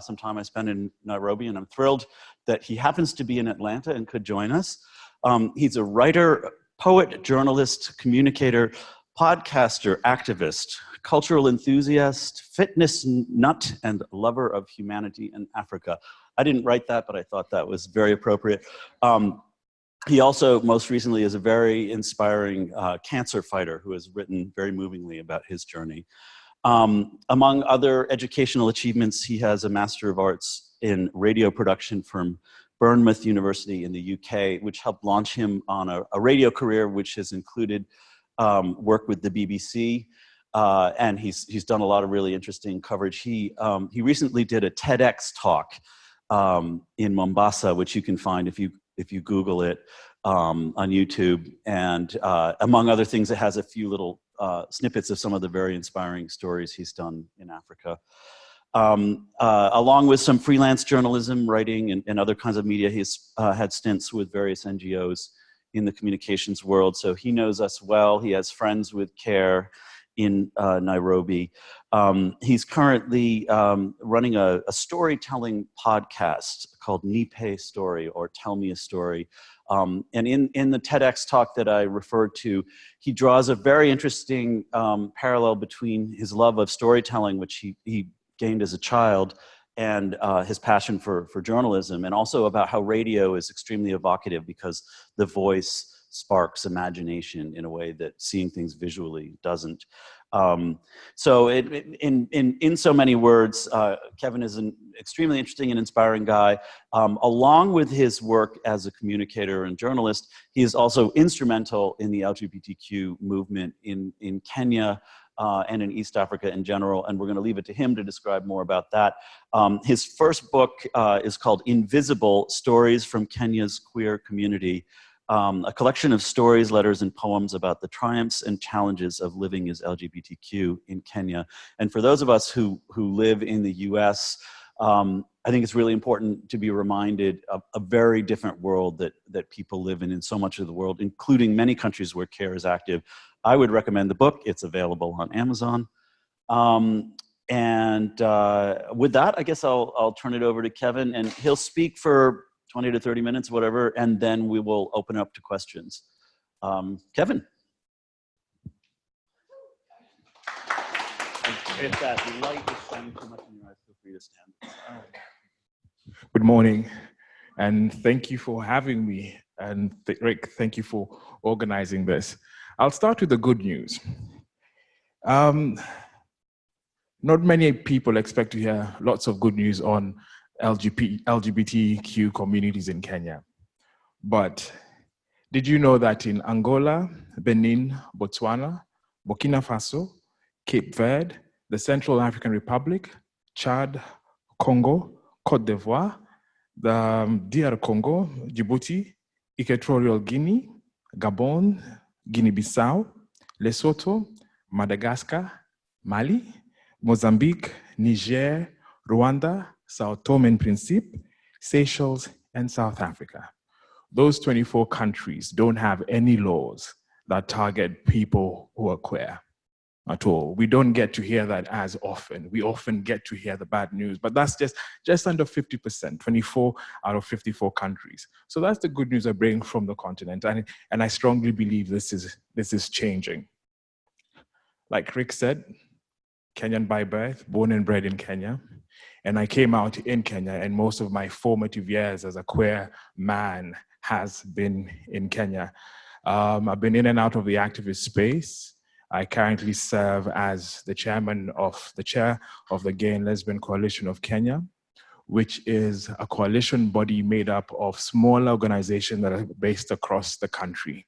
some time I spent in Nairobi, and I'm thrilled that he happens to be in Atlanta and could join us. He's a writer, poet, journalist, communicator, podcaster, activist, cultural enthusiast, fitness nut, and lover of humanity and Africa. I didn't write that, but I thought that was very appropriate. He also, most recently, is a very inspiring cancer fighter who has written very movingly about his journey. Among other educational achievements, he has a Master of Arts in radio production from Bournemouth University in the UK, which helped launch him on a radio career, which has included work with the BBC. And he's done a lot of really interesting coverage. He recently did a TEDx talk in Mombasa, which you can find if you Google it on YouTube. And among other things, it has a few little snippets of some of the very inspiring stories he's done in Africa. Along with some freelance journalism, writing, and other kinds of media, he's had stints with various NGOs in the communications world. So he knows us well. He has friends with CARE in Nairobi. He's currently running a storytelling podcast called Nipe Story, or Tell Me a Story. And in the TEDx talk that I referred to, he draws a very interesting parallel between his love of storytelling, which he gained as a child, and his passion for journalism, and also about how radio is extremely evocative because the voice sparks imagination in a way that seeing things visually doesn't. So in so many words, Kevin is an extremely interesting and inspiring guy. Along with his work as a communicator and journalist, he is also instrumental in the LGBTQ movement in Kenya and in East Africa in general, and we're going to leave it to him to describe more about that. His first book is called Invisible: Stories from Kenya's Queer Community, a collection of stories, letters, and poems about the triumphs and challenges of living as LGBTQ in Kenya. And for those of us who live in the US, I think it's really important to be reminded of a very different world that people live in so much of the world, including many countries where CARE is active. I would recommend the book. It's available on Amazon. And with that, I guess I'll turn it over to Kevin, and he'll speak for 20 to 30 minutes, whatever, and then we will open up to questions. Kevin. If that light is shining too much in your eyes, feel free to stand. Good morning, and thank you for having me. And Rick, thank you for organizing this. I'll start with the good news. Not many people expect to hear lots of good news on LGBTQ communities in Kenya. But did you know that in Angola, Benin, Botswana, Burkina Faso, Cape Verde, the Central African Republic, Chad, Congo, Cote d'Ivoire, the DR Congo, Djibouti, Equatorial Guinea, Gabon, Guinea-Bissau, Lesotho, Madagascar, Mali, Mozambique, Niger, Rwanda, Sao Tome and Principe, Seychelles, and South Africa. Those 24 countries don't have any laws that target people who are queer at all. We don't get to hear that as often. We often get to hear the bad news, but that's just under 50%, 24 out of 54 countries. So that's the good news I bring from the continent, and I strongly believe this is changing. Like Rick said, Kenyan by birth, born and bred in Kenya, and I came out in Kenya, and most of my formative years as a queer man has been in Kenya. I've been in and out of the activist space. I currently serve as the chair of the Gay and Lesbian Coalition of Kenya, which is a coalition body made up of small organizations that are based across the country.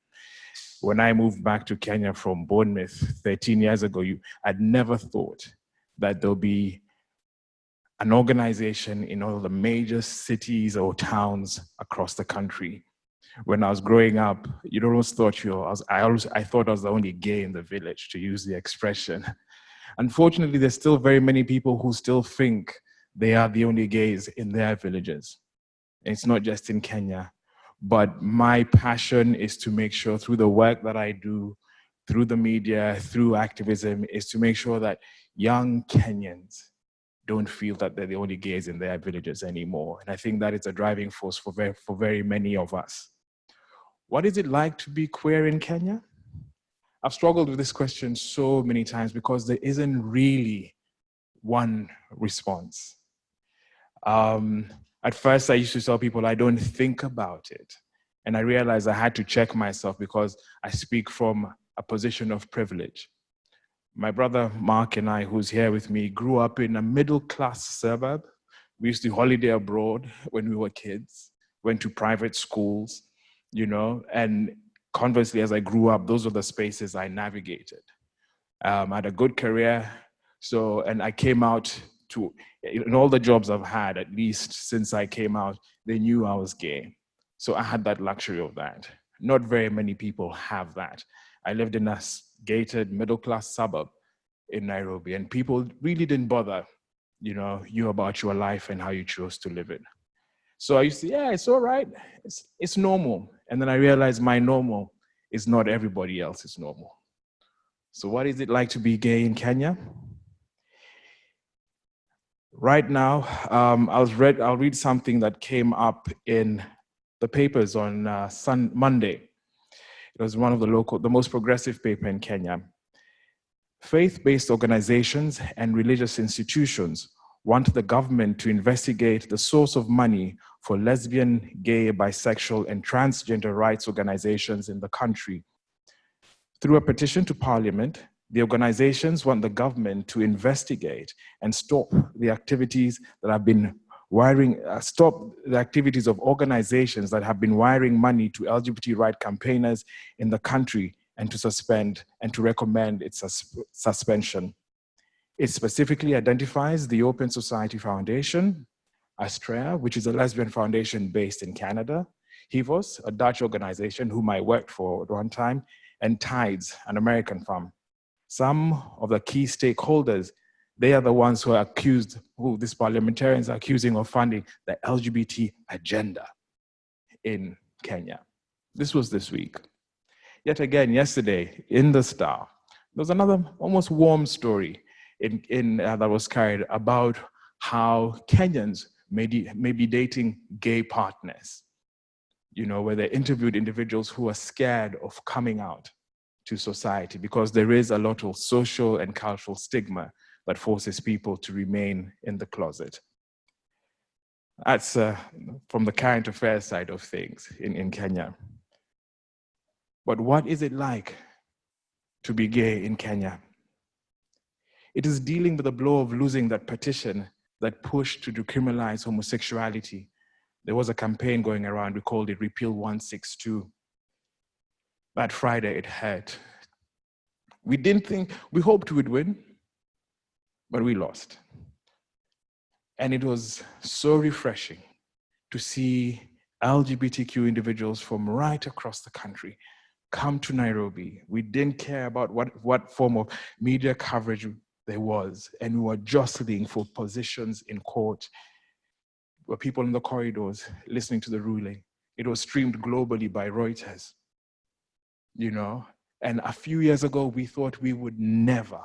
When I moved back to Kenya from Bournemouth 13 years ago, I'd never thought that there'll be an organization in all the major cities or towns across the country. When I was growing up, you almost thought I thought I was the only gay in the village, to use the expression. Unfortunately, there's still very many people who still think they are the only gays in their villages. And it's not just in Kenya, but my passion is to make sure through the work that I do, through the media, through activism, is to make sure that young Kenyans don't feel that they're the only gays in their villages anymore. And I think that is a driving force for very many of us. What is it like to be queer in Kenya? I've struggled with this question so many times because there isn't really one response. At first, I used to tell people I don't think about it. And I realized I had to check myself because I speak from a position of privilege. My brother Mark and I, who's here with me, grew up in a middle-class suburb. We used to holiday abroad when we were kids, went to private schools, and conversely, as I grew up, those were the spaces I navigated. I had a good career, and I came out in all the jobs I've had, at least since I came out, they knew I was gay. So I had that luxury of that. Not very many people have that. I lived in a gated middle-class suburb in Nairobi, and people really didn't bother, you about your life and how you chose to live it. So I used to, yeah, it's all right. It's normal. And then I realized my normal is not everybody else's normal. So what is it like to be gay in Kenya? Right now, I'll read something that came up in the papers on Monday. It was one of the most progressive paper in Kenya. Faith-based organizations and religious institutions want the government to investigate the source of money for lesbian, gay, bisexual, and transgender rights organizations in the country. Through a petition to Parliament, the organizations want the government to investigate and stop the activities that have been stop the activities of organizations that have been wiring money to LGBT right campaigners in the country, and to suspend and to recommend its suspension. It specifically identifies the Open Society Foundation, Astrea, which is a lesbian foundation based in Canada, HIVOS, a Dutch organization whom I worked for at one time, and Tides, an American firm. Some of the key stakeholders, they are the ones who these parliamentarians are accusing of funding the LGBT agenda in Kenya. This was this week. Yet again, yesterday, in the Star, there was another almost warm story that was carried about how Kenyans may be dating gay partners, where they interviewed individuals who are scared of coming out to society because there is a lot of social and cultural stigma that forces people to remain in the closet. That's from the current affairs side of things in Kenya. But what is it like to be gay in Kenya? It is dealing with the blow of losing that petition that pushed to decriminalize homosexuality. There was a campaign going around, we called it Repeal 162. That Friday it hurt. We hoped we'd win, but we lost. And it was so refreshing to see LGBTQ individuals from right across the country come to Nairobi. We didn't care about what form of media coverage there was, and we were jostling for positions in court. There were people in the corridors listening to the ruling. It was streamed globally by Reuters, And a few years ago, we thought we would never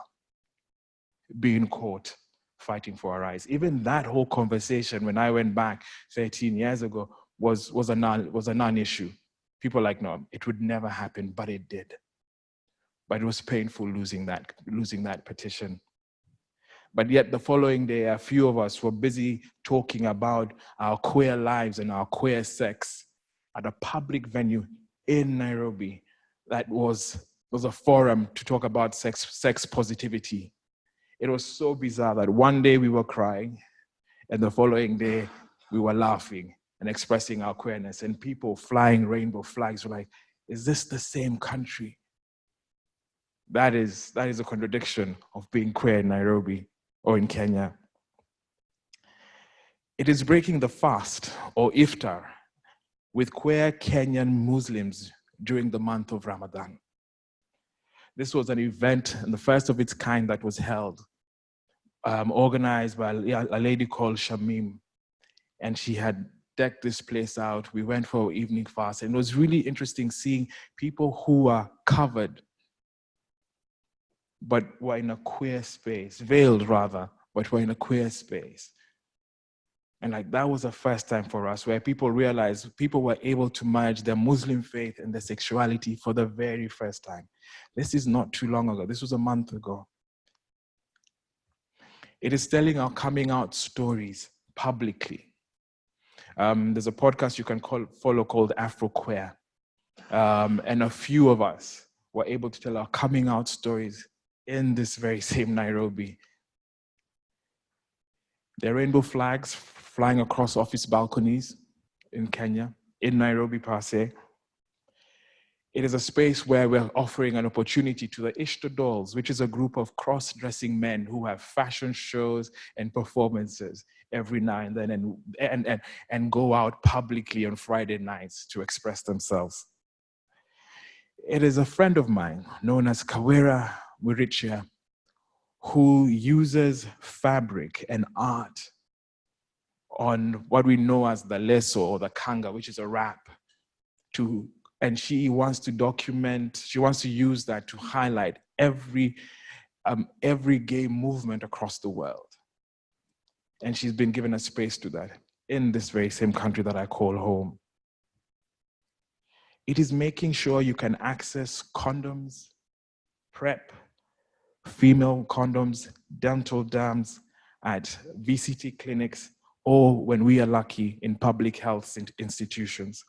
be in court fighting for our rights. Even that whole conversation, when I went back 13 years ago, was a non-issue. People were like, no, it would never happen, but it did. But it was painful losing that petition. But yet the following day, a few of us were busy talking about our queer lives and our queer sex at a public venue in Nairobi that was a forum to talk about sex positivity. It was so bizarre that one day we were crying and the following day we were laughing and expressing our queerness, and people flying rainbow flags were like, is this the same country? That is a contradiction of being queer in Nairobi or in Kenya. It is breaking the fast, or iftar, with queer Kenyan Muslims during the month of Ramadan. This was an event, the first of its kind that was held, organized by a lady called Shamim, and she had decked this place out. We went for evening fast, and it was really interesting seeing people who are covered, but were in a queer space, veiled rather, but we're in a queer space. And like that was the first time for us where people realized people were able to merge their Muslim faith and their sexuality for the very first time. This is not too long ago. This was a month ago. It is telling our coming out stories publicly. There's a podcast you can follow called Afro Queer. And a few of us were able to tell our coming out stories in this very same Nairobi. There are rainbow flags flying across office balconies in Kenya, in Nairobi per se. It is a space where we're offering an opportunity to the Ishto Dolls, which is a group of cross-dressing men who have fashion shows and performances every now and then and go out publicly on Friday nights to express themselves. It is a friend of mine known as Kawera Murichia who uses fabric and art on what we know as the leso or the kanga, which is a wrap, and she wants to document, she wants to use that to highlight every gay movement across the world. And she's been given a space to that in this very same country that I call home. It is making sure you can access condoms, PrEP, female condoms, dental dams at VCT clinics, or when we are lucky in public health institutions.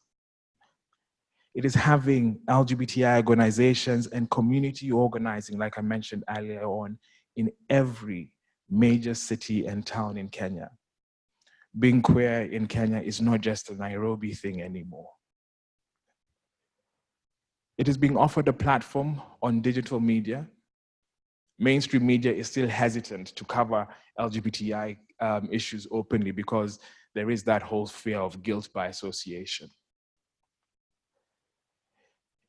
It is having LGBTI organizations and community organizing, like I mentioned earlier on, in every major city and town in Kenya. Being queer in Kenya is not just a Nairobi thing anymore. It is being offered a platform on digital media. Mainstream media is still hesitant to cover LGBTI issues openly because there is that whole fear of guilt by association.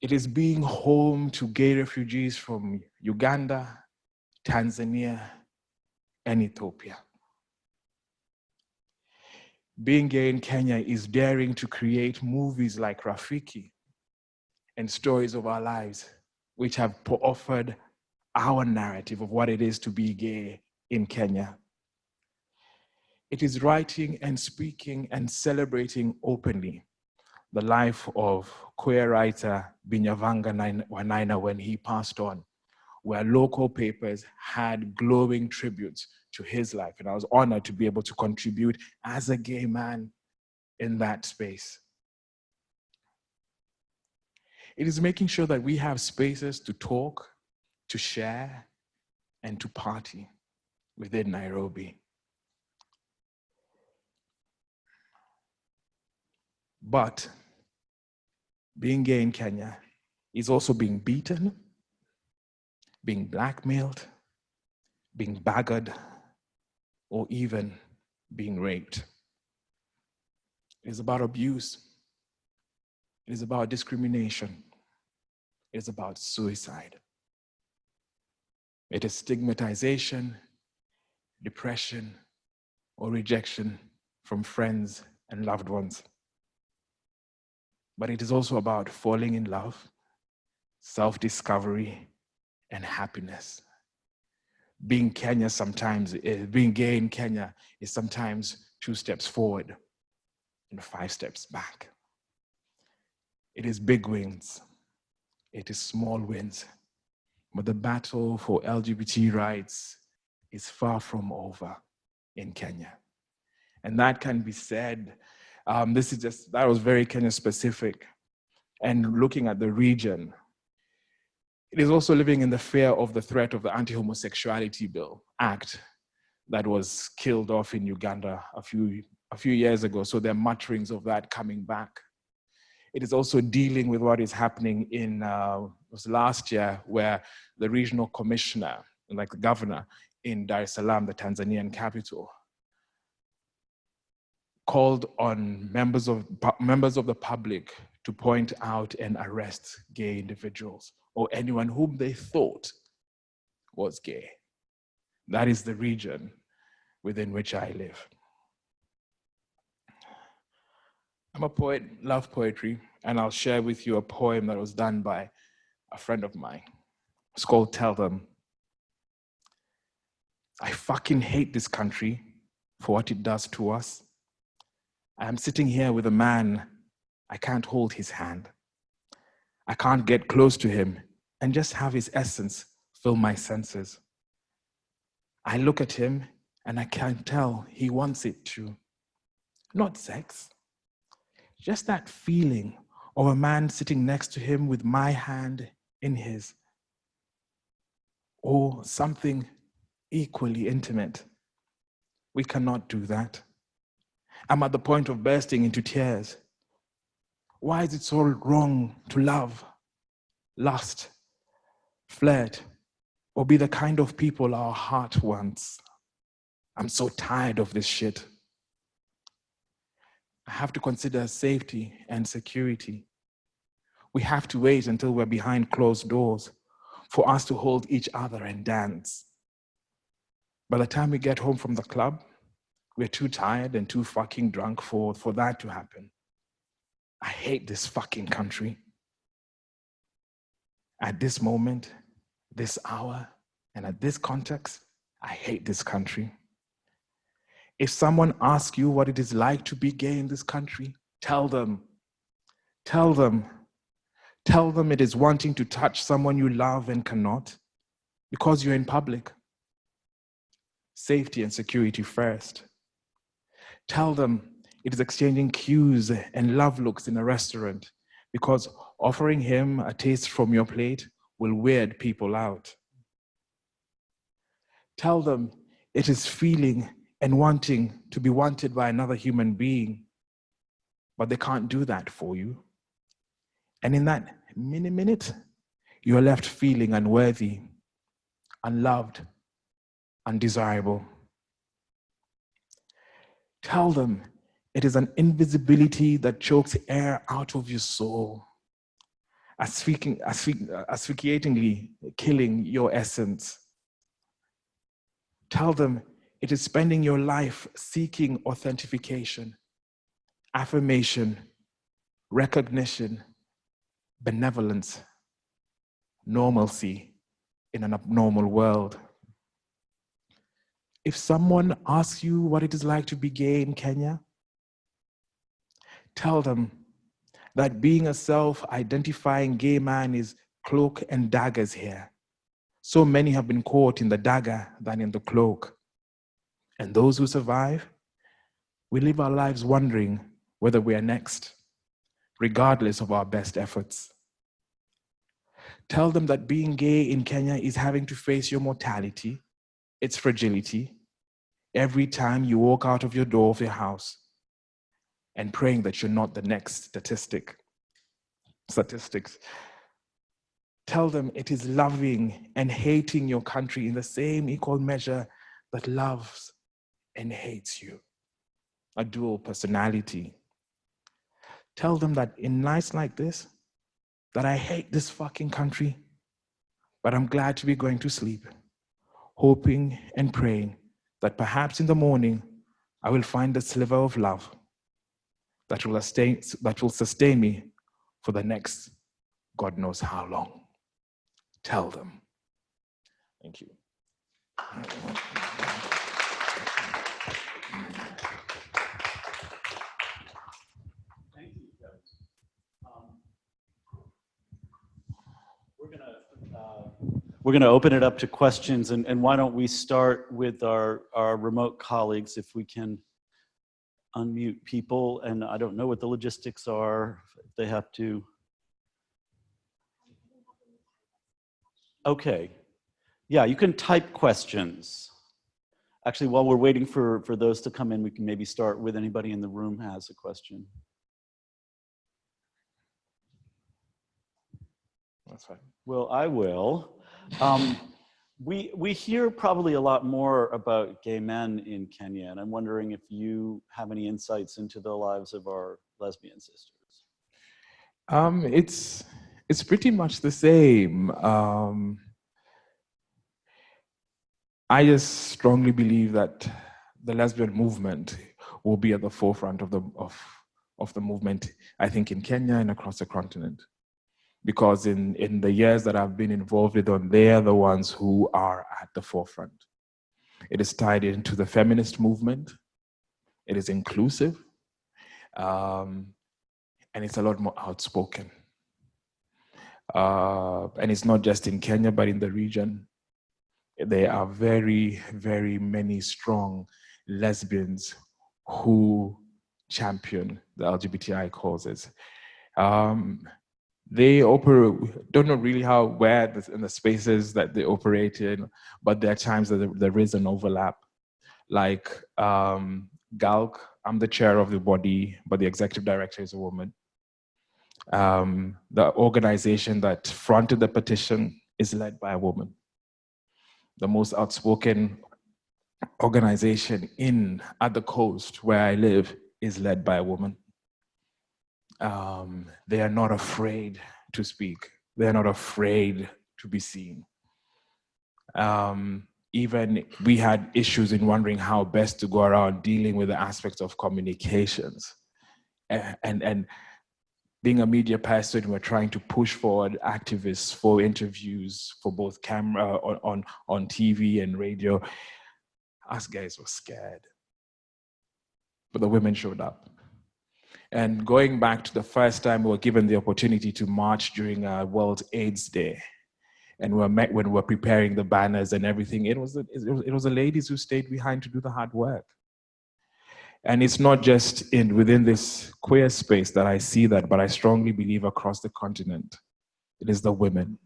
It is being home to gay refugees from Uganda, Tanzania, and Ethiopia. Being gay in Kenya is daring to create movies like Rafiki and Stories of Our Lives, which have offered our narrative of what it is to be gay in Kenya. It is writing and speaking and celebrating openly the life of queer writer Binyavanga Wanaina when he passed on, where local papers had glowing tributes to his life. And I was honored to be able to contribute as a gay man in that space. It is making sure that we have spaces to talk, to share, and to party within Nairobi. But being gay in Kenya is also being beaten, being blackmailed, being baggered, or even being raped. It is about abuse. It is about discrimination. It is about suicide. It is stigmatization, depression, or rejection from friends and loved ones. But it is also about falling in love, self-discovery, and happiness. Being gay in Kenya is sometimes 2 steps forward and 5 steps back. It is big wins. It is small wins. But the battle for LGBT rights is far from over in Kenya. And that can be said, that was very Kenya specific. And looking at the region, it is also living in the fear of the threat of the Anti-Homosexuality Bill Act that was killed off in Uganda a few years ago. So there are mutterings of that coming back. It is also dealing with what is happening was last year, where the regional commissioner, like the governor in Dar es Salaam, the Tanzanian capital, called on members of the public to point out and arrest gay individuals or anyone whom they thought was gay. That is the region within which I live. I'm a poet, love poetry, and I'll share with you a poem that was done by a friend of mine. It's called Tell Them. I fucking hate this country for what it does to us. I am sitting here with a man. I can't hold his hand. I can't get close to him and just have his essence fill my senses. I look at him and I can tell he wants it too. Not sex, just that feeling of a man sitting next to him with my hand in his, or something equally intimate. We cannot do that. I'm at the point of bursting into tears. Why is it so wrong to love, lust, flirt, or be the kind of people our heart wants? I'm so tired of this shit. I have to consider safety and security. We have to wait until we're behind closed doors for us to hold each other and dance. By the time we get home from the club, we're too tired and too fucking drunk for that to happen. I hate this fucking country. At this moment, this hour, and at this context, I hate this country. If someone asks you what it is like to be gay in this country, tell them. Tell them it is wanting to touch someone you love and cannot because you're in public. Safety and security first. Tell them it is exchanging cues and love looks in a restaurant because offering him a taste from your plate will weird people out. Tell them it is feeling and wanting to be wanted by another human being, but they can't do that for you. And in that minute, you're left feeling unworthy, unloved, undesirable. Tell them it is an invisibility that chokes air out of your soul, asphyxiatingly killing your essence. Tell them it is spending your life seeking authentication, affirmation, recognition, benevolence, normalcy in an abnormal world. If someone asks you what it is like to be gay in Kenya, tell them that being a self-identifying gay man is cloak and daggers here. So many have been caught in the dagger than in the cloak. And those who survive, we live our lives wondering whether we are next, regardless of our best efforts. Tell them that being gay in Kenya is having to face your mortality, its fragility, every time you walk out of your door of your house, and praying that you're not the next statistics. Tell them it is loving and hating your country in the same equal measure that loves and hates you. A dual personality. Tell them that in nights like this, that I hate this fucking country, but I'm glad to be going to sleep, hoping and praying that perhaps in the morning I will find a sliver of love that will sustain me for the next God knows how long. Tell them. Thank you. Thank you, guys. We're gonna open it up to questions, and why don't we start with our remote colleagues, if we can unmute people, and I don't know what the logistics are, if they have to. Okay, yeah, you can type questions. Actually, while we're waiting for those to come in, we can maybe start with anybody in the room has a question. That's fine. Well, I will. We hear probably a lot more about gay men in Kenya, and I'm wondering if you have any insights into the lives of our lesbian sisters. It's pretty much the same. I just strongly believe that the lesbian movement will be at the forefront of the movement, I think, in Kenya and across the continent. Because in the years that I've been involved with them, they're the ones who are at the forefront. It is tied into the feminist movement. It is inclusive. And it's a lot more outspoken. And it's not just in Kenya, but in the region. There are very, very many strong lesbians who champion the LGBTI causes. They operate, don't know really where in the spaces that they operate in, but there are times that there is an overlap. Like GALC, I'm the chair of the body, but the executive director is a woman. The organization that fronted the petition is led by a woman. The most outspoken organization at the coast where I live is led by a woman. They are not afraid to speak. They are not afraid to be seen. Even we had issues in wondering how best to go around dealing with the aspects of communications. And being a media person, we're trying to push forward activists for interviews for both camera on TV and radio. Us guys were scared. But the women showed up. And going back to the first time we were given the opportunity to march during World AIDS Day, and we were met when we were preparing the banners and everything, it was the ladies who stayed behind to do the hard work. And it's not just within this queer space that I see that, but I strongly believe across the continent, it is the women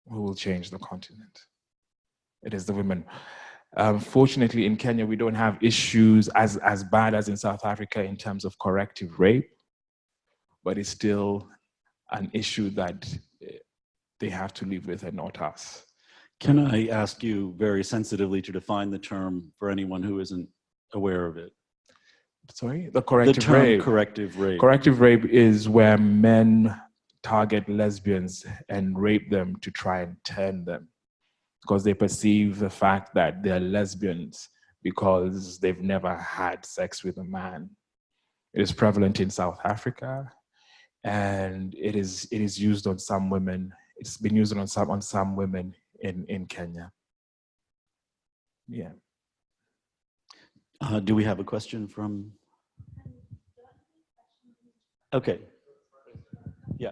who will change the continent. It is the women. Fortunately, in Kenya, we don't have issues as bad as in South Africa in terms of corrective rape, but it's still an issue that they have to live with and not us. Can I ask you very sensitively to define the term for anyone who isn't aware of it? Sorry? The corrective term rape. Corrective rape. Corrective rape is where men target lesbians and rape them to try and turn them, because they perceive the fact that they're lesbians because they've never had sex with a man. It is prevalent in South Africa, and it is used on some women. It's been used on some women in Kenya. Yeah. Do we have a question from? Okay. Yeah.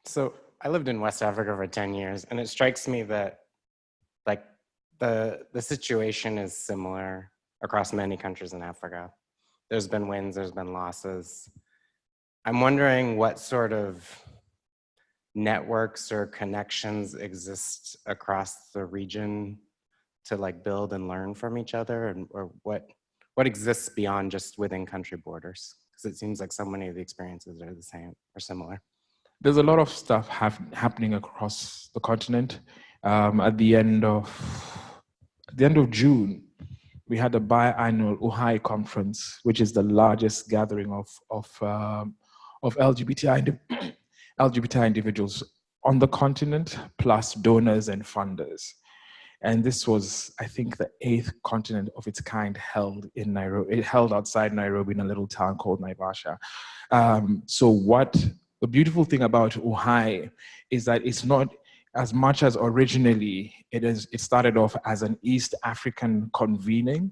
So I lived in West Africa for 10 years, and it strikes me that like the situation is similar across many countries in Africa. There's been wins, there's been losses. I'm wondering what sort of networks or connections exist across the region to like build and learn from each other, and or what exists beyond just within country borders? Because it seems like so many of the experiences are the same or similar. There's a lot of stuff happening across the continent. At the end of June, we had a biannual UHAI conference, which is the largest gathering of LGBTI individuals on the continent, plus donors and funders. And this was, I think, the 8th continent of its kind held in Nairobi. It held outside Nairobi in a little town called Naivasha. The beautiful thing about UHAI is that it's not as much as originally it started off as an East African convening.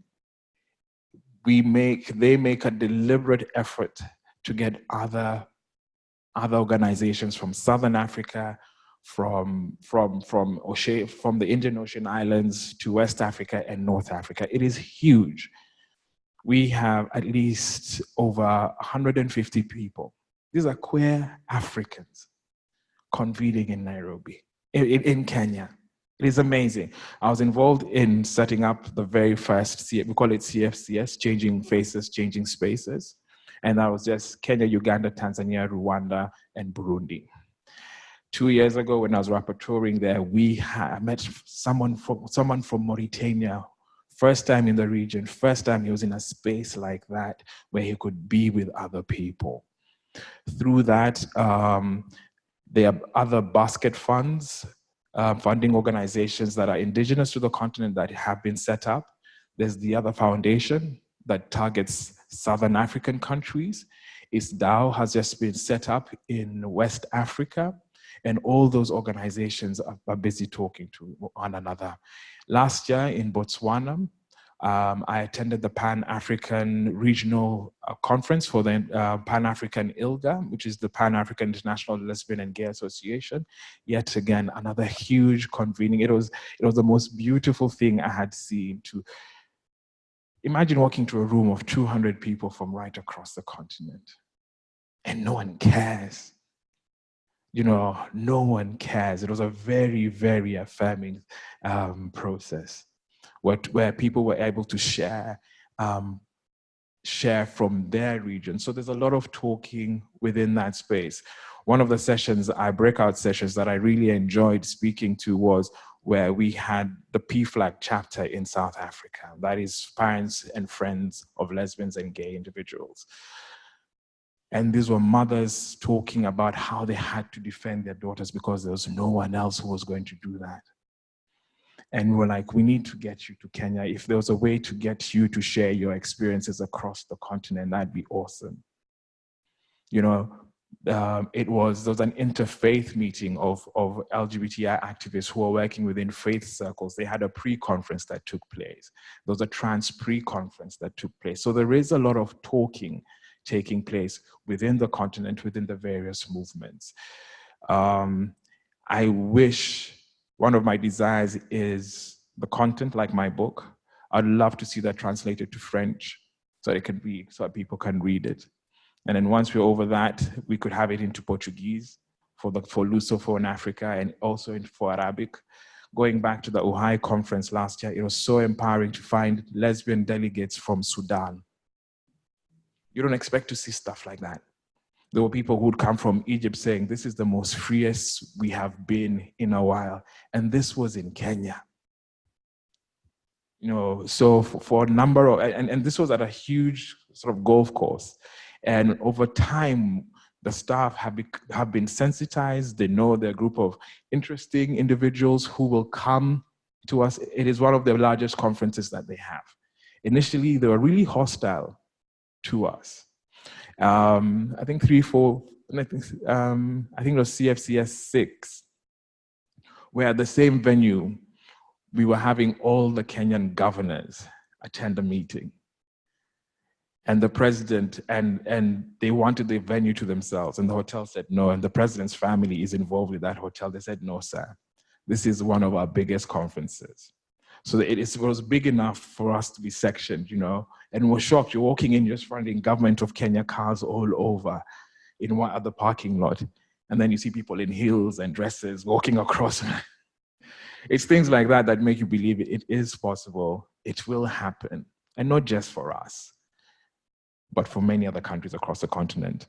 They make a deliberate effort to get other organizations from Southern Africa, from the Indian Ocean Islands to West Africa and North Africa. It is huge. We have at least over 150 people. These are queer Africans convening in Nairobi, in Kenya. It is amazing. I was involved in setting up the very first, we call it CFCS, Changing Faces, Changing Spaces. And that was just Kenya, Uganda, Tanzania, Rwanda, and Burundi. 2 years ago, when I was rapporteuring there, I met someone from Mauritania. First time in the region, first time he was in a space like that where he could be with other people. Through that, there are other basket funds, funding organizations that are indigenous to the continent that have been set up. There's the other foundation that targets Southern African countries. Its DAO has just been set up in West Africa. And all those organizations are busy talking to one another. Last year in Botswana, I attended the Pan-African Regional Conference for the Pan-African ILGA, which is the Pan-African International Lesbian and Gay Association. Yet again, another huge convening. It was the most beautiful thing I had seen. To imagine walking to a room of 200 people from right across the continent, and no one cares. You know, no one cares. It was a very, very affirming process where people were able to share from their region. So there's a lot of talking within that space. One of the sessions, breakout sessions that I really enjoyed speaking to was where we had the PFLAG chapter in South Africa. That is Parents and Friends of Lesbians and Gay Individuals. And these were mothers talking about how they had to defend their daughters because there was no one else who was going to do that. And we're like, we need to get you to Kenya. If there was a way to get you to share your experiences across the continent, that'd be awesome. You know, there was an interfaith meeting of LGBTI activists who are working within faith circles. They had a pre-conference that took place. There was a trans pre-conference that took place. So there is a lot of talking taking place within the continent, within the various movements. I wish, one of my desires is the content, like my book. I'd love to see that translated to French so it can be, so that people can read it. And then once we're over that, we could have it into Portuguese for Lusophone in Africa, and also for Arabic. Going back to the Ohio conference last year, it was so empowering to find lesbian delegates from Sudan. You don't expect to see stuff like that. There were people who'd come from Egypt saying, this is the most freest we have been in a while. And this was in Kenya. You know, so for a number of, and this was at a huge sort of golf course. And over time, the staff have been sensitized. They know they're a group of interesting individuals who will come to us. It is one of the largest conferences that they have. Initially, they were really hostile to us. I think 3, 4, I think it was CFCS 6, where at the same venue, we were having all the Kenyan governors attend a meeting. And the president, and they wanted the venue to themselves, and the hotel said no, and the president's family is involved with that hotel. They said, no, sir, this is one of our biggest conferences. So it was big enough for us to be sectioned, you know, and we're shocked. You're walking in, just finding Government of Kenya cars all over in one other parking lot. And then you see people in heels and dresses walking across. It's things like that that make you believe it is possible. It will happen. And not just for us, but for many other countries across the continent.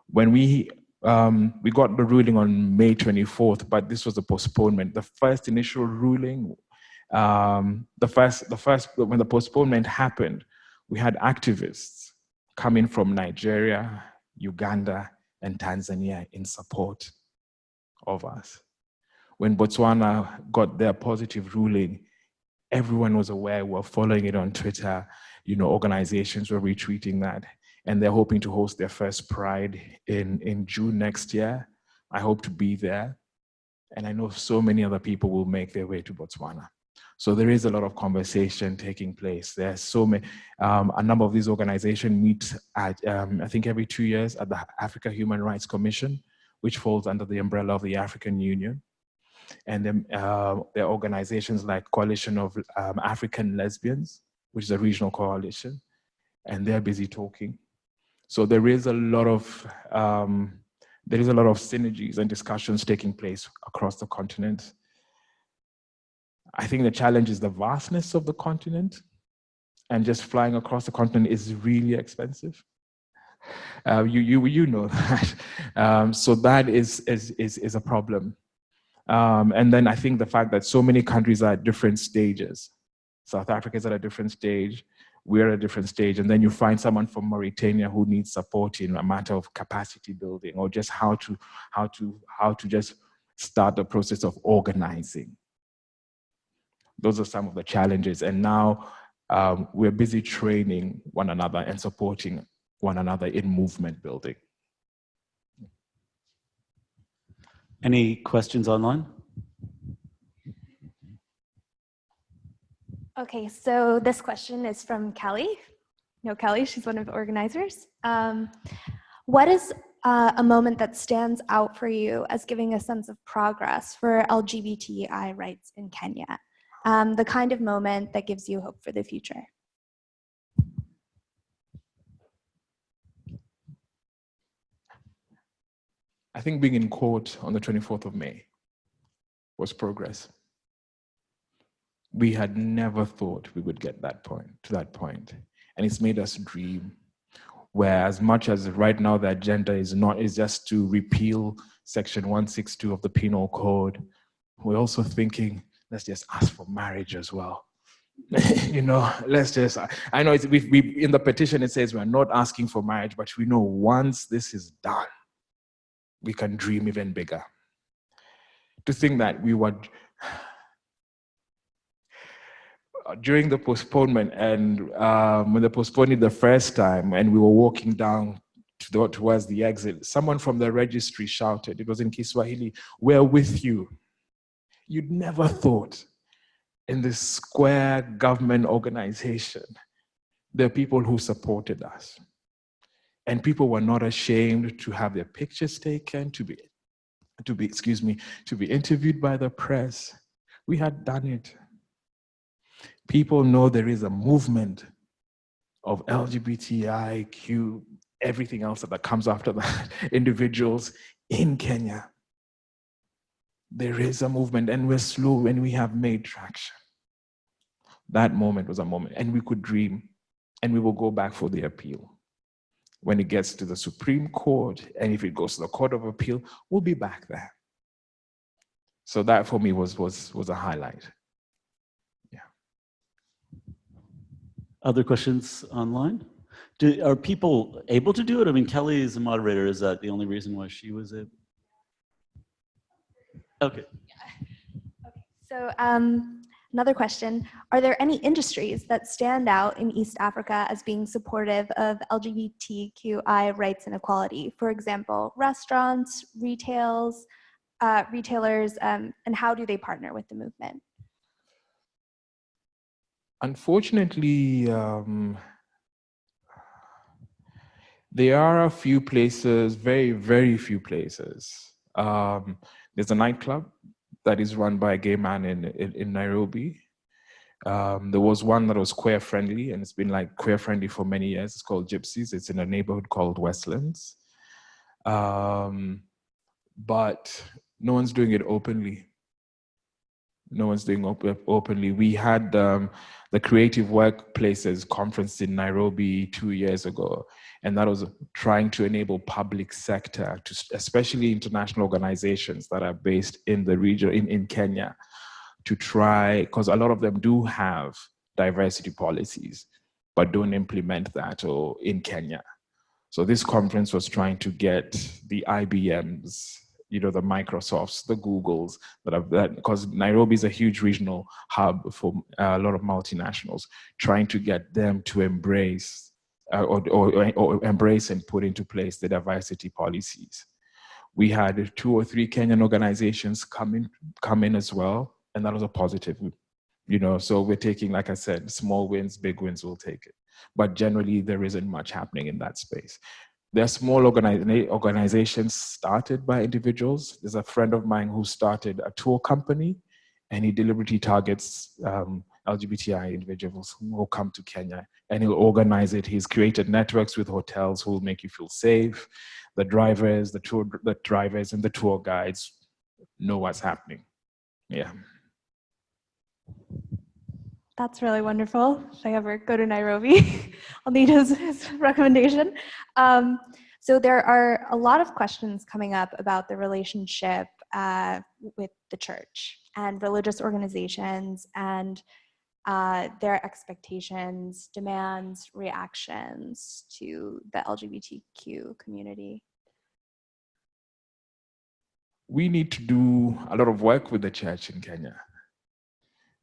When we got the ruling on May 24th, but this was a postponement. The first initial ruling, when the postponement happened, we had activists coming from Nigeria, Uganda, and Tanzania in support of us. When Botswana got their positive ruling, everyone was aware. We're following it on Twitter. You know, organizations were retweeting that, and they're hoping to host their first Pride in June next year. I hope to be there, and I know so many other people will make their way to Botswana. So there is a lot of conversation taking place. There's so many, a number of these organizations meet at, I think every 2 years at the Africa Human Rights Commission, which falls under the umbrella of the African Union. And then there are organizations like Coalition of African Lesbians, which is a regional coalition, and they're busy talking. So there is a lot of synergies and discussions taking place across the continent. I think the challenge is the vastness of the continent, and just flying across the continent is really expensive. You know that. So that is a problem. And then I think the fact that so many countries are at different stages. South Africa is at a different stage. We're at a different stage. And then you find someone from Mauritania who needs support in a matter of capacity building, or just how to just start the process of organizing. Those are some of the challenges. And now we're busy training one another and supporting one another in movement building. Any questions online? Okay, so this question is from Kelly. No, Kelly, she's one of the organizers. What is a moment that stands out for you as giving a sense of progress for LGBTI rights in Kenya? The kind of moment that gives you hope for the future. I think being in court on the 24th of May was progress. We had never thought we would get to that point. And it's made us dream. Where as much as right now the agenda is just to repeal Section 162 of the Penal Code, we're also thinking, let's just ask for marriage as well. You know, let's just, I know we in the petition it says we're not asking for marriage, but we know once this is done, we can dream even bigger. To think that we were, during the postponement, and when they postponed it the first time, and we were walking down towards the exit, someone from the registry shouted, it was in Kiswahili, "We're with you." You'd never thought in this square government organization, there are people who supported us. And people were not ashamed to have their pictures taken, to be interviewed by the press. We had done it. People know there is a movement of LGBTIQ, everything else that comes after that, individuals in Kenya. There is a movement, and we're slow, and we have made traction. That moment was a moment, and we could dream, and we will go back for the appeal. When it gets to the Supreme Court, and if it goes to the Court of Appeal, we'll be back there. So that for me was a highlight. Yeah. Other questions online? Are people able to do it? I mean, Kelly is a moderator. Is that the only reason why she was able? Okay. Yeah. Okay. So another question, are there any industries that stand out in East Africa as being supportive of LGBTQI rights and equality? For example, restaurants, retailers, and how do they partner with the movement? Unfortunately, there are a few places, very, very few places. There's a nightclub that is run by a gay man in Nairobi. There was one that was queer friendly, and it's been like queer friendly for many years. It's called Gypsies. It's in a neighborhood called Westlands. But no one's doing it openly. No one's doing it openly. We had the Creative Workplaces Conference in Nairobi 2 years ago, and that was trying to enable public sector, especially international organizations that are based in the region, in Kenya, to try, because a lot of them do have diversity policies, but don't implement that in Kenya. So this conference was trying to get the IBMs, the Microsofts, the Googles, because Nairobi is a huge regional hub for a lot of multinationals, trying to get them to embrace or embrace and put into place the diversity policies. We had 2 or 3 Kenyan organizations come in as well, and that was a positive. So we're taking, like I said, small wins, big wins, we'll take it. But generally, there isn't much happening in that space. There are small organizations started by individuals. There's a friend of mine who started a tour company, and he deliberately targets LGBTI individuals who will come to Kenya, and he'll organize it. He's created networks with hotels who will make you feel safe. The drivers and the tour guides know what's happening. Yeah. That's really wonderful. If I ever go to Nairobi, I'll need his recommendation. So there are a lot of questions coming up about the relationship with the church and religious organizations and their expectations, demands, reactions to the LGBTQ community. We need to do a lot of work with the church in Kenya,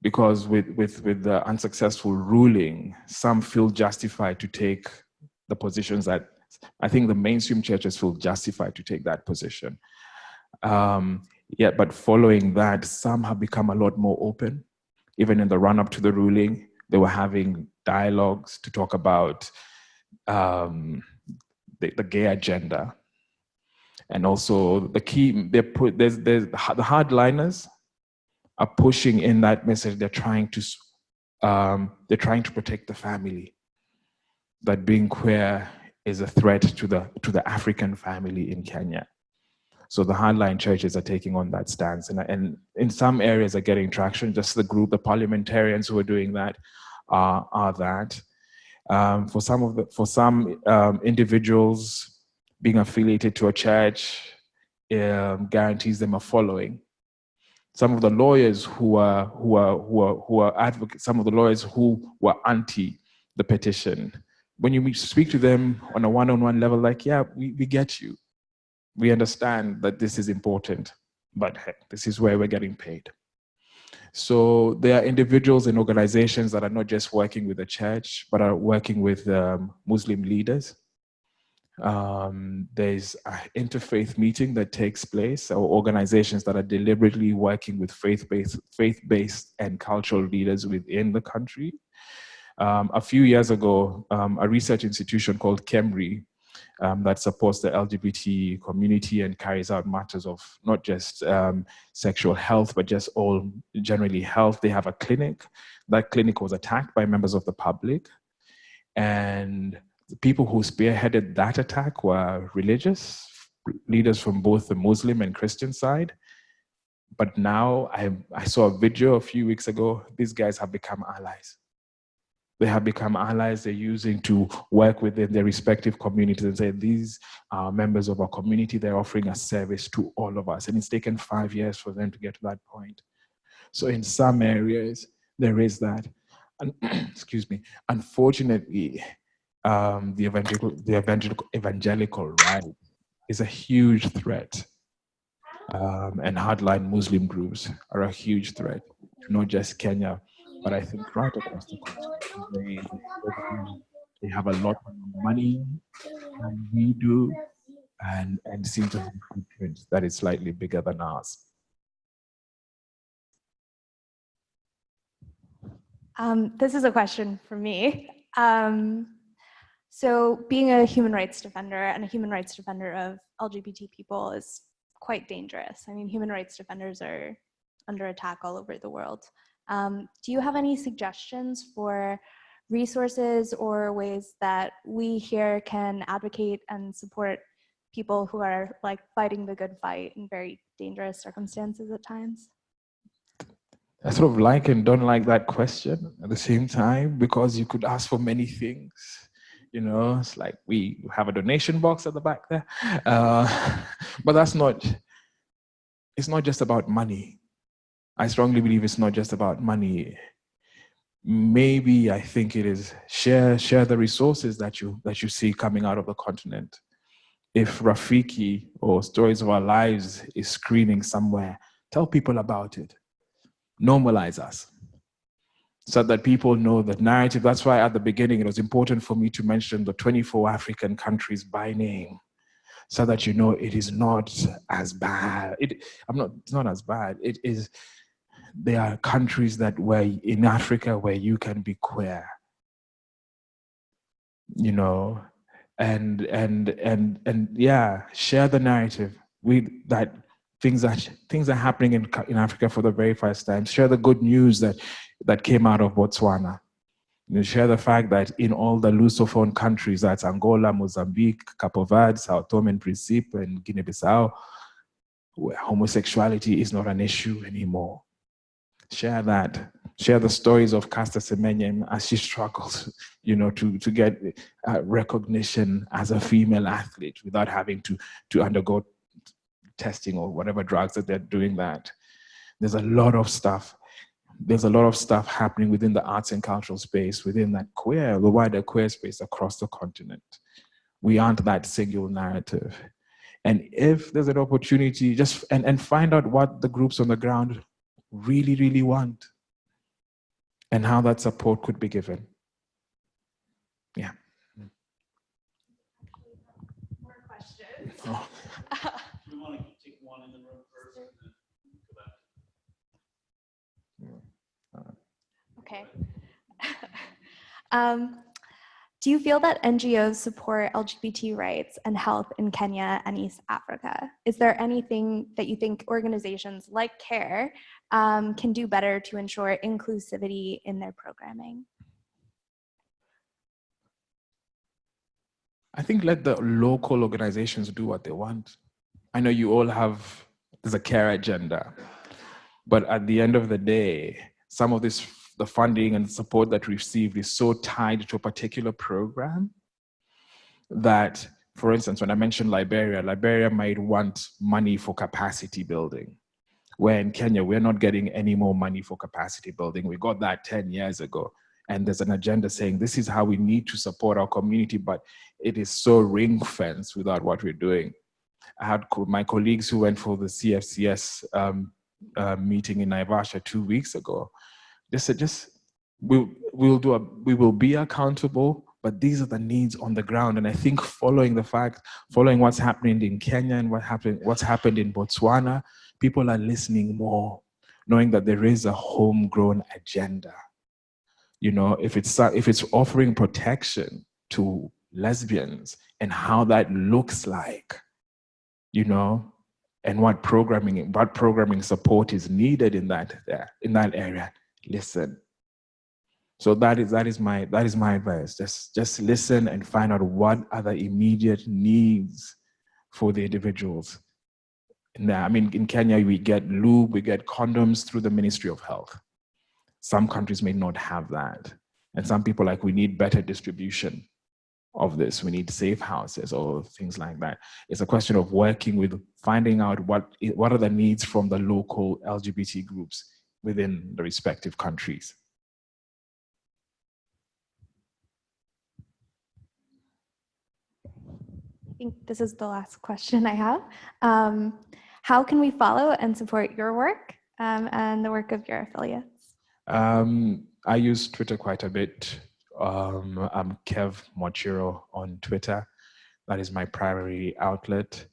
because with the unsuccessful ruling, some feel justified to take the positions that I think the mainstream churches feel justified to take that position. Yeah, but following that, some have become a lot more open. Even in the run-up to the ruling, they were having dialogues to talk about the gay agenda. And also the key, there's the hardliners are pushing in that message. They're trying to protect the family. That being queer is a threat to the African family in Kenya. So the hardline churches are taking on that stance, and in some areas are getting traction. Just the parliamentarians who are doing that are that. For some individuals, being affiliated to a church guarantees them a following. Some of the lawyers who are advocates, some of the lawyers who were anti the petition, when you speak to them on a one-on-one level, like, yeah, we get you. We understand that this is important, but heck, this is where we're getting paid. So there are individuals and organizations that are not just working with the church, but are working with Muslim leaders. There's an interfaith meeting that takes place, or organizations that are deliberately working with faith-based and cultural leaders within the country. A few years ago, a research institution called KEMRI that supports the LGBT community and carries out matters of not just sexual health, but just all generally health. They have a clinic. That clinic was attacked by members of the public. And the people who spearheaded that attack were religious leaders from both the Muslim and Christian side. But now I saw a video a few weeks ago. These guys have become allies. They have become allies they're using to work within their respective communities and say, these are members of our community, they're offering a service to all of us. And it's taken 5 years for them to get to that point. So in some areas, there is that. And, excuse me, unfortunately, the evangelical right is a huge threat. And hardline Muslim groups are a huge threat to not just Kenya, but I think right across the continent. They have a lot more money than we do, and seem to have a footprint that is slightly bigger than ours. This is a question for me. So being a human rights defender and a human rights defender of LGBT people is quite dangerous. I mean, human rights defenders are under attack all over the world. Do you have any suggestions for resources or ways that we here can advocate and support people who are like fighting the good fight in very dangerous circumstances at times? I sort of like and don't like that question at the same time, because you could ask for many things. You know, it's like we have a donation box at the back there. But it's not just about money. I strongly believe it's not just about money. Maybe I think it is share the resources that you see coming out of the continent. If Rafiki or Stories of Our Lives is screening somewhere, tell people about it. Normalize us so that people know the narrative. That's why at the beginning it was important for me to mention the 24 African countries by name, so that you know it is not as bad. It's not as bad. It is. There are countries that were in Africa where you can be queer, you know, and yeah, share the narrative. That things are happening in Africa for the very first time. Share the good news that came out of Botswana. You know, share the fact that in all the Lusophone countries, that's Angola, Mozambique, Cape Verde, Sao Tome and Principe, and Guinea-Bissau, where homosexuality is not an issue anymore. Share that. Share the stories of Caster Semenya as she struggles, you know, to get recognition as a female athlete without having to undergo testing or whatever drugs that they're doing that. There's a lot of stuff. There's a lot of stuff happening within the arts and cultural space, within that the wider queer space across the continent. We aren't that single narrative. And if there's an opportunity, just and find out what the groups on the ground really, really want and how that support could be given. Yeah. More questions. Oh. We want to take one in the room first. Okay. Do you feel that NGOs support LGBT rights and health in Kenya and East Africa? Is there anything that you think organizations like CARE can do better to ensure inclusivity in their programming? I think let the local organizations do what they want. I know you all have, there's a CARE agenda, but at the end of the day, some of this, the funding and support that we received is so tied to a particular program that, for instance, when I mentioned Liberia might want money for capacity building, where in Kenya, we're not getting any more money for capacity building. We got that 10 years ago. And there's an agenda saying this is how we need to support our community, but it is so ring-fenced without what we're doing. I had my colleagues who went for the CFCS meeting in Naivasha 2 weeks ago. They said, we will be accountable, but these are the needs on the ground. And I think following what's happening in Kenya and what's happened in Botswana, people are listening more, knowing that there is a homegrown agenda. You know, if it's offering protection to lesbians and how that looks like, you know, and what programming support is needed in that area, listen. So that is my advice. Just listen and find out what are the immediate needs for the individuals. Now, I mean, in Kenya, we get lube, we get condoms through the Ministry of Health. Some countries may not have that. And some people we need better distribution of this. We need safe houses or things like that. It's a question of working with finding out what are the needs from the local LGBT groups within the respective countries. I think this is the last question I have. How can we follow and support your work and the work of your affiliates? I use Twitter quite a bit. I'm Kev Mwachiro on Twitter. That is my primary outlet.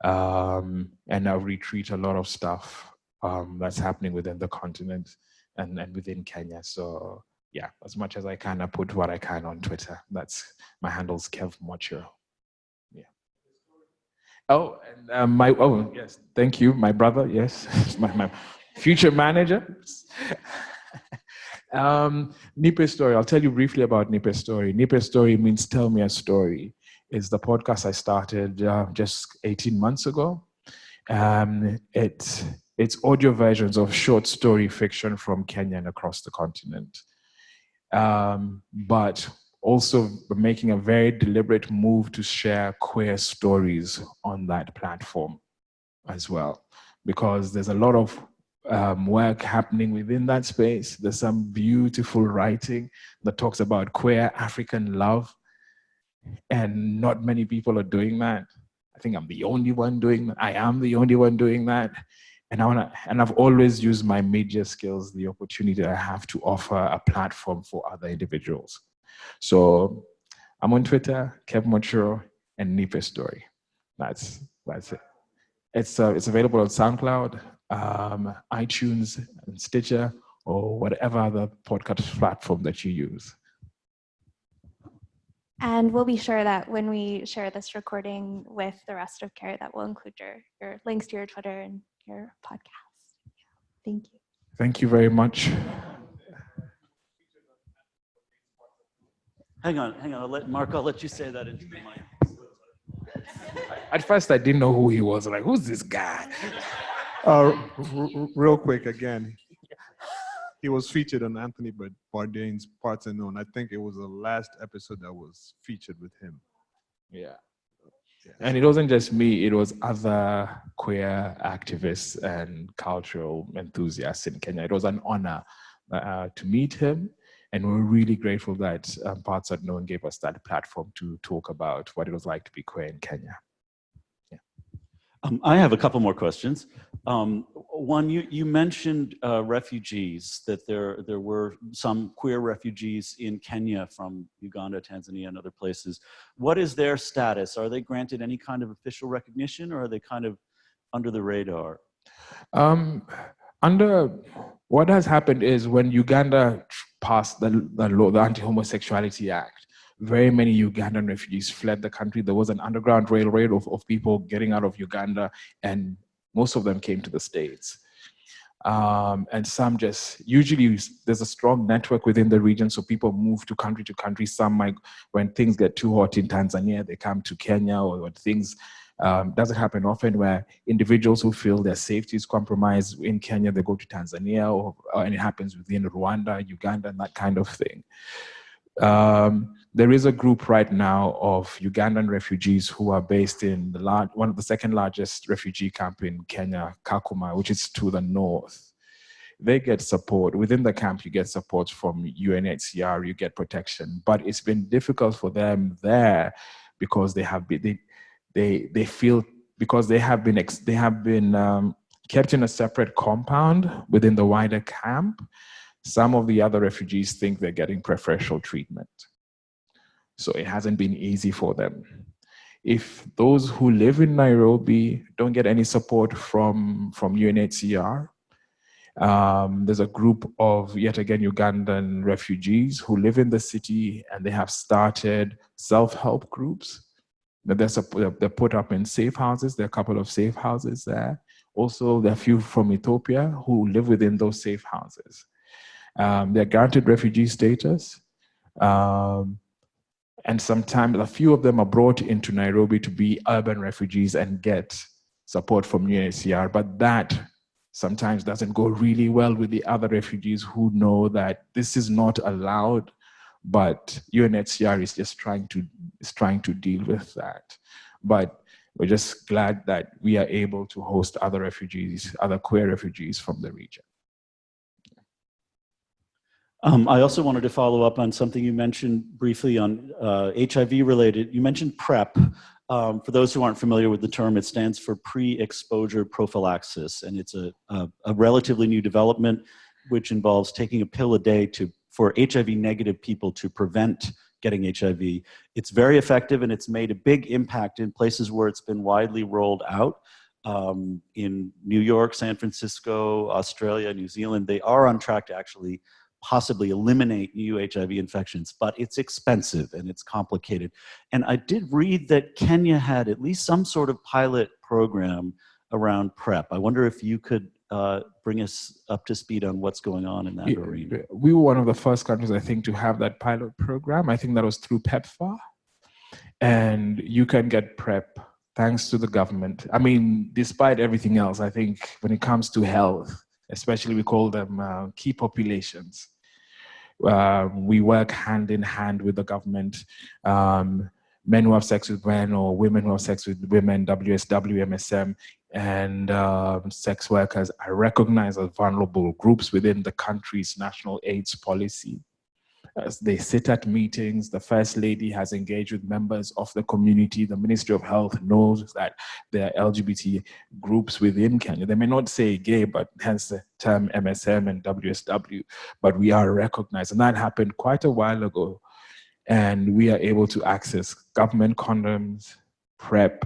And I retweet a lot of stuff that's happening within the continent and within Kenya. So yeah, as much as I can, I put what I can on Twitter. That's my handle's Kev Mwachiro. Yeah. Oh, and yes, thank you, my brother. Yes, my future manager. Nipe Story. I'll tell you briefly about Nipe Story. Nipe Story means tell me a story. It's the podcast I started just 18 months ago. It's audio versions of short story fiction from Kenya and across the continent. But also making a very deliberate move to share queer stories on that platform as well, because there's a lot of work happening within that space. There's some beautiful writing that talks about queer African love, and not many people are doing that. I think I'm the only one doing that. I am the only one doing that. And I've always used my media skills, the opportunity I have to offer a platform for other individuals. So I'm on Twitter, Kev Mwachiro, and Nipe Story. That's it. It's available on SoundCloud, iTunes, and Stitcher, or whatever other podcast platform that you use. And we'll be sure that when we share this recording with the rest of CARE, that will include your links to your Twitter and your podcast. Thank you. Thank you very much. Hang on. I'll let you say that into the mic. At first, I didn't know who he was. Like, who's this guy? Real quick again. He was featured on Anthony Bourdain's Parts Unknown. I think it was the last episode that was featured with him. Yeah. And it wasn't just me, it was other queer activists and cultural enthusiasts in Kenya. It was an honor to meet him. And we're really grateful that Parts Unknown gave us that platform to talk about what it was like to be queer in Kenya. Yeah. I have a couple more questions. One, you mentioned refugees, that there were some queer refugees in Kenya from Uganda, Tanzania, and other places. What is their status? Are they granted any kind of official recognition, or are they kind of under the radar? What has happened is when Uganda passed the law, the Anti-Homosexuality Act, very many Ugandan refugees fled the country. There was an underground railroad of people getting out of Uganda, and most of them came to the States. And some usually there's a strong network within the region, so people move to country. Some might, when things get too hot in Tanzania, they come to Kenya, or when things, doesn't happen often, where individuals who feel their safety is compromised in Kenya, they go to Tanzania, and it happens within Rwanda, Uganda, and that kind of thing. There is a group right now of Ugandan refugees who are based in one of the second largest refugee camp in Kenya, Kakuma, which is to the north. They get support. Within the camp, you get support from UNHCR, you get protection. But it's been difficult for them there because they have been kept in a separate compound within the wider camp. Some of the other refugees think they're getting preferential treatment. So it hasn't been easy for them. If those who live in Nairobi don't get any support from UNHCR, there's a group of, yet again, Ugandan refugees who live in the city, and they have started self-help groups. They're put up in safe houses. There are a couple of safe houses there. Also, there are a few from Ethiopia who live within those safe houses. They're granted refugee status. And sometimes a few of them are brought into Nairobi to be urban refugees and get support from UNHCR. But that sometimes doesn't go really well with the other refugees who know that this is not allowed, but UNHCR is just trying to deal with that. But we're just glad that we are able to host other refugees, other queer refugees from the region. I also wanted to follow up on something you mentioned briefly on HIV related. You mentioned PrEP. For those who aren't familiar with the term, it stands for pre-exposure prophylaxis, and it's a relatively new development which involves taking a pill a day for HIV negative people to prevent getting HIV. It's very effective, and it's made a big impact in places where it's been widely rolled out. In New York, San Francisco, Australia, New Zealand, they are on track to actually possibly eliminate new HIV infections, but it's expensive and it's complicated. And I did read that Kenya had at least some sort of pilot program around PrEP. I wonder if you could bring us up to speed on what's going on in that arena. We were one of the first countries, I think, to have that pilot program. I think that was through PEPFAR. And you can get PrEP thanks to the government. I mean, despite everything else, I think when it comes to health, especially we call them key populations, we work hand in hand with the government. Men who have sex with men or women who have sex with women, WSW, MSM, and sex workers are recognized as vulnerable groups within the country's national AIDS policy. As they sit at meetings, the First Lady has engaged with members of the community. The Ministry of Health knows that there are LGBT groups within Kenya. They may not say gay, but hence the term MSM and WSW, but we are recognized. And that happened quite a while ago. And we are able to access government condoms, PrEP,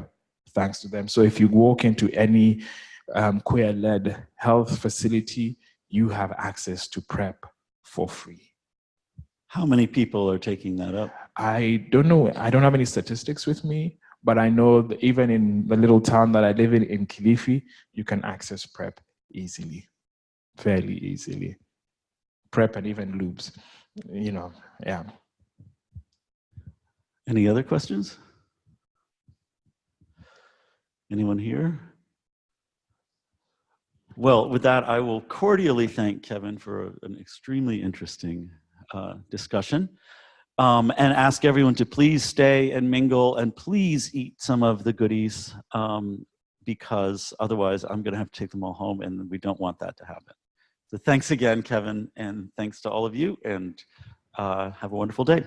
thanks to them. So if you walk into any queer-led health facility, you have access to PrEP for free. How many people are taking that up? I don't know. I don't have any statistics with me, but I know that even in the little town that I live in Kilifi, you can access PrEP easily, fairly easily. PrEP and even lubes, you know, yeah. Any other questions? Anyone here? Well, with that, I will cordially thank Kevin for an extremely interesting discussion, and ask everyone to please stay and mingle, and please eat some of the goodies, because otherwise I'm going to have to take them all home, and we don't want that to happen. So thanks again, Kevin, and thanks to all of you, and have a wonderful day.